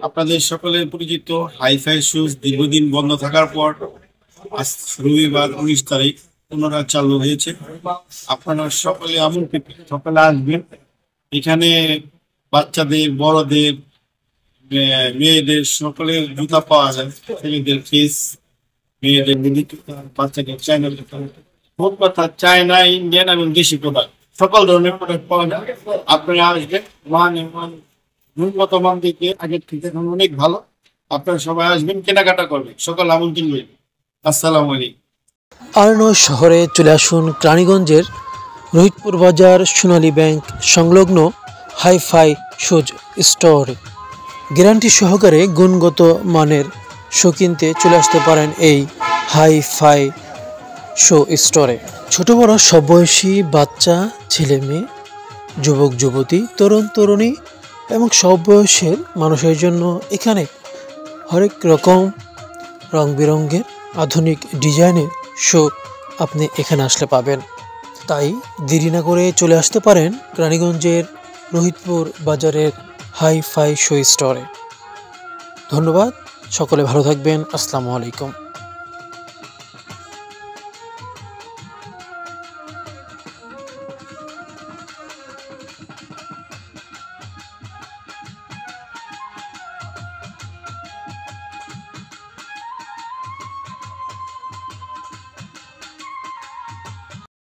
আপনাদের সকলের পরিচিত হাইফাই শুজ দীর্ঘদিন বন্ধ থাকার পর আজ রবিবার 19 তারিখ পুনরায় চালু হয়েছে। আপনারা সকলে আমন্ত্রিত, সকলে আসবেন। এখানে বাচ্চাদের, বড়দের, মেয়েদের সকলের জুতা পাওয়া যায়। ছেলেদের কেস, মেয়েদের মিনি জুতা, বাচ্চাদের চায়না জুতা, মোট কথা চায়না, ইন্ডিয়ান এবং দেশি প্রোডাক্ট, সকল ধরনের প্রোডাক্ট পাওয়া যায়। আপনারা আসবেন। গুণগত মান দিকে আগের থেকে এখন অনেক ভালো। আপনারা সবাই আসবেন, কেনাকাটা করবেন, সকল আমন্ত্রণ রইল। আসসালামু আলাইকুম। আরনয় শহরে চলে আসুন রানীগঞ্জের রোহিতপুর বাজার সোনালী ব্যাংক সংলগ্ন হাইফাই শুজ স্টোরে। গ্যারান্টি সহকারে গুণগত মানের শু কিনতে চলে আসতে পারেন এই হাইফাই শু স্টোরে। ছোট বড় সব বয়সী বাচ্চা, ছেলে মেয়ে, যুবক যুবতী, তরুণ তরুণী এবং সব বয়সের মানুষের জন্য এখানে হরেক রকম রং বেরঙের আধুনিক ডিজাইনের শু আপনি এখানে আসলে পাবেন। তাই দেরি না করে চলে আসতে পারেন রানীগঞ্জের রোহিতপুর বাজারের হাইফাই শু স্টোরে। ধন্যবাদ, সকলে ভালো থাকবেন। আসসালামু আলাইকুম।